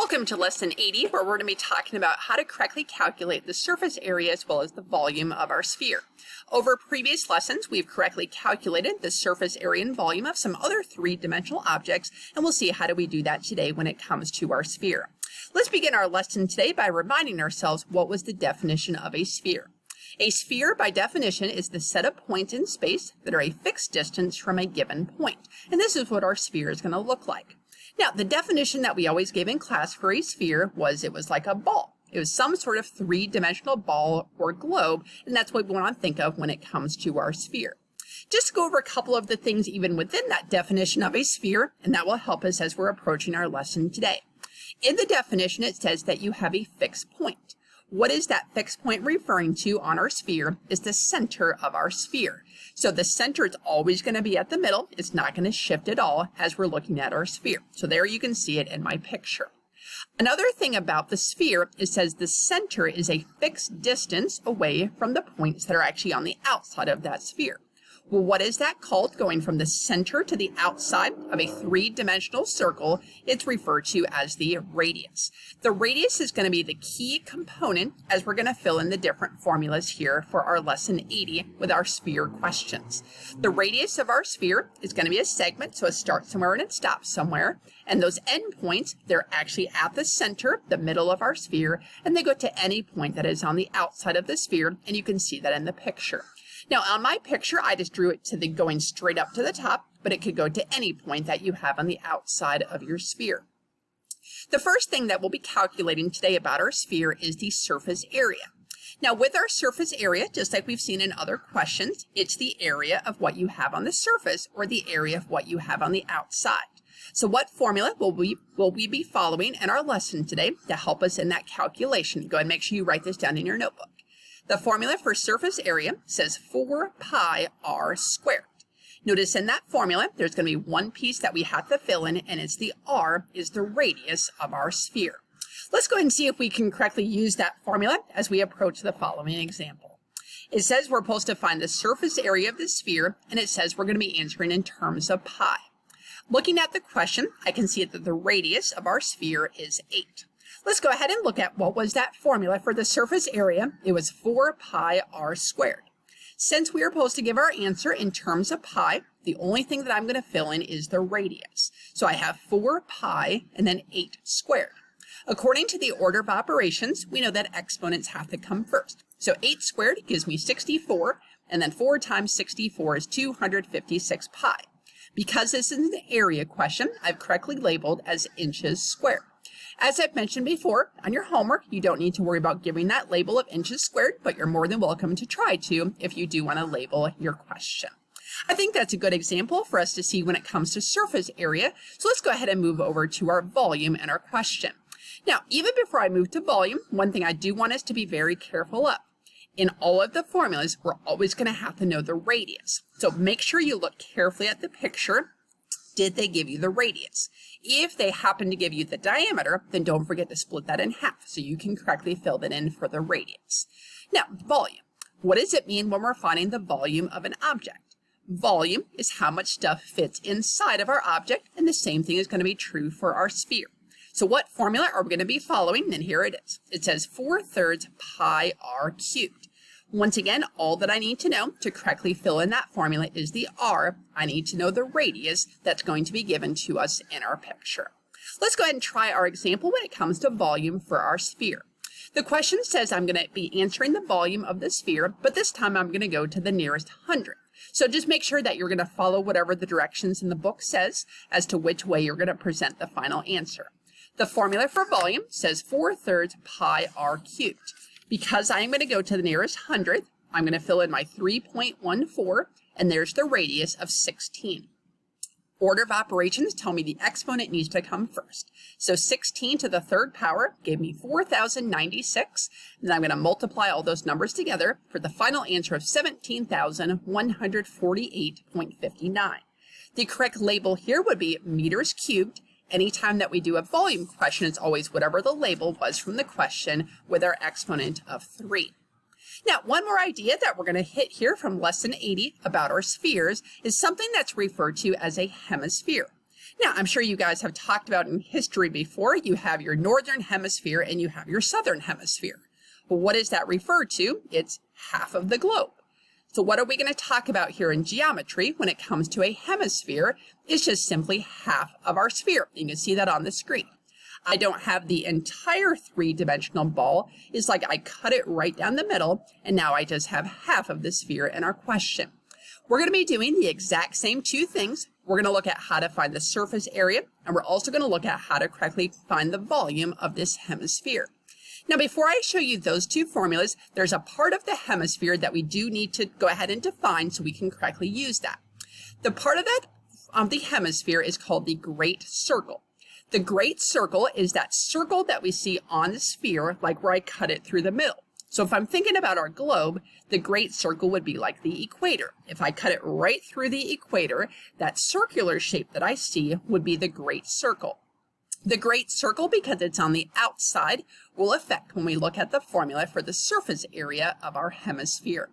Welcome to Lesson 80, where we're going to be talking about how to correctly calculate the surface area as well as the volume of our sphere. Over previous lessons, we've correctly calculated the surface area and volume of some other three-dimensional objects, and we'll see how do we do that today when it comes to our sphere. Let's begin our lesson today by reminding ourselves what was the definition of a sphere. A sphere, by definition, is the set of points in space that are a fixed distance from a given point, and this is what our sphere is going to look like. Now, the definition that we always gave in class for a sphere was it was like a ball. It was some sort of three-dimensional ball or globe, and that's what we want to think of when it comes to our sphere. Just to go over a couple of the things even within that definition of a sphere, and that will help us as we're approaching our lesson today. In the definition, it says that you have a fixed point. What is that fixed point referring to on our sphere is the center of our sphere. So the center is always going to be at the middle. It's not going to shift at all as we're looking at our sphere. So there you can see it in my picture. Another thing about the sphere, it says the center is a fixed distance away from the points that are actually on the outside of that sphere. Well, what is that called? Going from the center to the outside of a three-dimensional circle, it's referred to as the radius. The radius is going to be the key component as we're going to fill in the different formulas here for our lesson 80 with our sphere questions. The radius of our sphere is going to be a segment, so it starts somewhere and it stops somewhere. And those endpoints, they're actually at the center, the middle of our sphere, and they go to any point that is on the outside of the sphere, and you can see that in the picture. Now, on my picture, I just drew it to the going straight up to the top, but it could go to any point that you have on the outside of your sphere. The first thing that we'll be calculating today about our sphere is the surface area. Now, with our surface area, just like we've seen in other questions, it's the area of what you have on the surface or the area of what you have on the outside. So what formula will we be following in our lesson today to help us in that calculation? Go ahead and make sure you write this down in your notebook. The formula for surface area says 4 pi r squared. Notice in that formula, there's going to be one piece that we have to fill in, and it's the r is the radius of our sphere. Let's go ahead and see if we can correctly use that formula as we approach the following example. It says we're supposed to find the surface area of the sphere, and it says we're going to be answering in terms of pi. Looking at the question, I can see that the radius of our sphere is 8. Let's go ahead and look at what was that formula for the surface area. It was 4 pi r squared. Since we are supposed to give our answer in terms of pi, the only thing that I'm going to fill in is the radius. So I have 4 pi and then 8 squared. According to the order of operations, we know that exponents have to come first. So 8 squared gives me 64, and then 4 times 64 is 256 pi. Because this is an area question, I've correctly labeled as inches squared. As I've mentioned before, on your homework, you don't need to worry about giving that label of inches squared, but you're more than welcome to try to if you do want to label your question. I think that's a good example for us to see when it comes to surface area. So let's go ahead and move over to our volume and our question. Now, even before I move to volume, one thing I do want us to be very careful of. In all of the formulas, we're always going to have to know the radius. So make sure you look carefully at the picture. Did they give you the radius? If they happen to give you the diameter, then don't forget to split that in half so you can correctly fill that in for the radius. Now, volume. What does it mean when we're finding the volume of an object? Volume is how much stuff fits inside of our object, and the same thing is going to be true for our sphere. So what formula are we going to be following? And here it is. It says 4/3 pi r cubed. Once again, all that I need to know to correctly fill in that formula is the r. I need to know the radius that's going to be given to us in our picture. Let's go ahead and try our example when it comes to volume for our sphere. The question says I'm going to be answering the volume of the sphere, but this time I'm going to go to the nearest hundredth. So just make sure that you're going to follow whatever the directions in the book says as to which way you're going to present the final answer. The formula for volume says 4/3 pi r cubed. Because I'm going to go to the nearest hundredth, I'm going to fill in my 3.14, and there's the radius of 16. Order of operations tell me the exponent needs to come first. So 16 to the third power gave me 4,096, and then I'm going to multiply all those numbers together for the final answer of 17,148.59. The correct label here would be meters cubed. Anytime that we do a volume question, it's always whatever the label was from the question with our exponent of 3. Now, one more idea that we're going to hit here from lesson 80 about our spheres is something that's referred to as a hemisphere. Now, I'm sure you guys have talked about in history before, you have your northern hemisphere and you have your southern hemisphere. Well, what does that refer to? It's half of the globe. So what are we going to talk about here in geometry when it comes to a hemisphere? It's just simply half of our sphere. You can see that on the screen. I don't have the entire three-dimensional ball. It's like I cut it right down the middle, and now I just have half of the sphere in our question. We're going to be doing the exact same two things. We're going to look at how to find the surface area, and we're also going to look at how to correctly find the volume of this hemisphere. Now, before I show you those two formulas, there's a part of the hemisphere that we do need to go ahead and define so we can correctly use that. The part of that the hemisphere is called the great circle. The great circle is that circle that we see on the sphere, like where I cut it through the middle. So if I'm thinking about our globe, the great circle would be like the equator. If I cut it right through the equator, that circular shape that I see would be the great circle. The great circle, because it's on the outside, will affect when we look at the formula for the surface area of our hemisphere.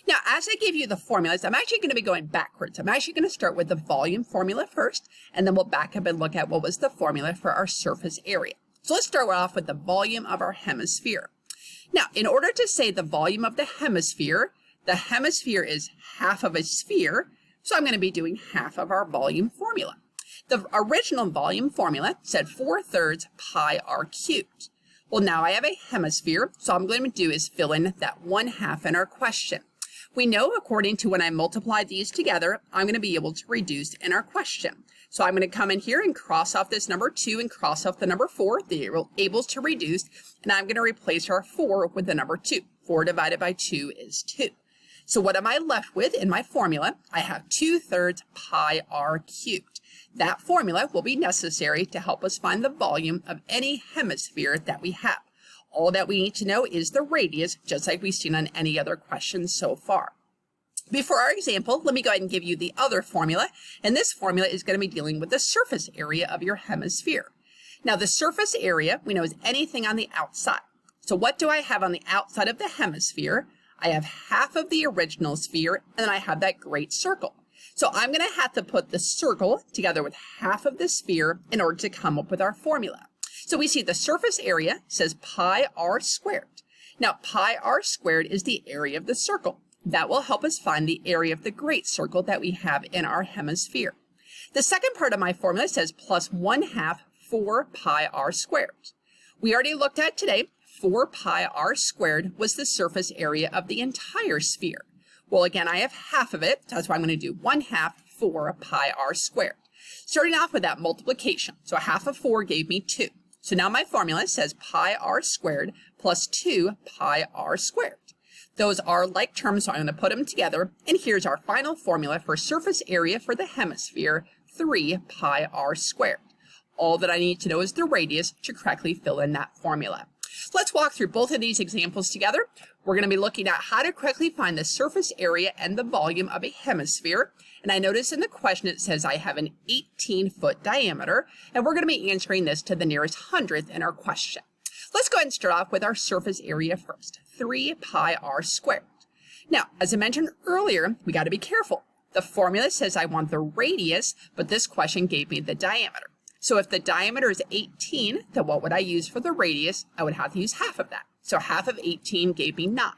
Now, as I give you the formulas, I'm actually going to be going backwards. I'm actually going to start with the volume formula first, and then we'll back up and look at what was the formula for our surface area. So let's start off with the volume of our hemisphere. Now, in order to say the volume of the hemisphere is half of a sphere, so I'm going to be doing half of our volume formula. The original volume formula said 4/3 pi r cubed. Well, now I have a hemisphere, so all I'm going to do is fill in that 1/2 in our question. We know, according to when I multiply these together, I'm going to be able to reduce in our question. So I'm going to come in here and cross off this number 2 and cross off the number 4. They're able to reduce, and I'm going to replace our 4 with the number 2. 4 divided by 2 is 2. So what am I left with in my formula? I have 2/3 pi r cubed. That formula will be necessary to help us find the volume of any hemisphere that we have. All that we need to know is the radius, just like we've seen on any other questions so far. Before our example, let me go ahead and give you the other formula, and this formula is going to be dealing with the surface area of your hemisphere. Now, the surface area, we know, is anything on the outside. So what do I have on the outside of the hemisphere? I have half of the original sphere, and then I have that great circle. So I'm going to have to put the circle together with half of the sphere in order to come up with our formula. So we see the surface area says pi r squared. Now, pi r squared is the area of the circle. That will help us find the area of the great circle that we have in our hemisphere. The second part of my formula says plus 1/2 4 pi r squared. We already looked at today, 4 pi r squared was the surface area of the entire sphere. Well, again, I have half of it. That's why I'm going to do 1/2 4 pi r squared. Starting off with that multiplication. So half of 4 gave me 2. So now my formula says pi r squared plus 2 pi r squared. Those are like terms, so I'm going to put them together. And here's our final formula for surface area for the hemisphere, 3 pi r squared. All that I need to know is the radius to correctly fill in that formula. Let's walk through both of these examples together. We're going to be looking at how to correctly find the surface area and the volume of a hemisphere. And I notice in the question it says I have an 18-foot diameter, and we're going to be answering this to the nearest hundredth in our question. Let's go ahead and start off with our surface area first, 3 pi r squared. Now, as I mentioned earlier, we got to be careful. The formula says I want the radius, but this question gave me the diameter. So if the diameter is 18, then what would I use for the radius? I would have to use half of that. So half of 18 gave me 9.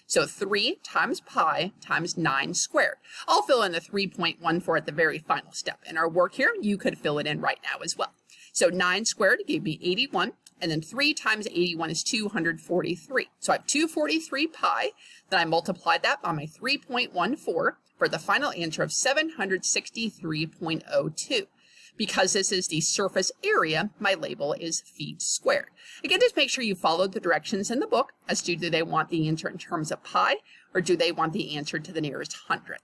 So 3 times pi times 9 squared. I'll fill in the 3.14 at the very final step. In our work here, you could fill it in right now as well. So 9 squared gave me 81, and then 3 times 81 is 243. So I have 243 pi, then I multiplied that by my 3.14 for the final answer of 763.02. Because this is the surface area, my label is feet squared. Again, just make sure you follow the directions in the book as to do they want the answer in terms of pi, or do they want the answer to the nearest hundredth.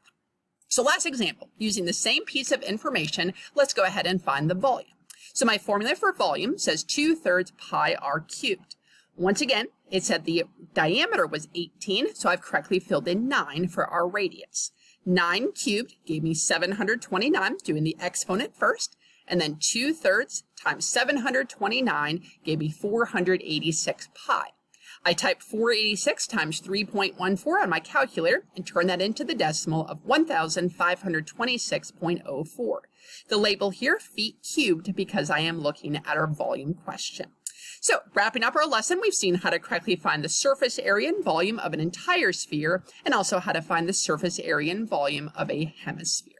So last example, using the same piece of information, let's go ahead and find the volume. So my formula for volume says 2/3 pi r cubed. Once again, it said the diameter was 18, so I've correctly filled in 9 for our radius. 9 cubed gave me 729, doing the exponent first, and then 2/3 times 729 gave me 486 pi. I type 486 times 3.14 on my calculator and turn that into the decimal of 1,526.04. The label here, feet cubed, because I am looking at our volume question. So, wrapping up our lesson, we've seen how to correctly find the surface area and volume of an entire sphere, and also how to find the surface area and volume of a hemisphere.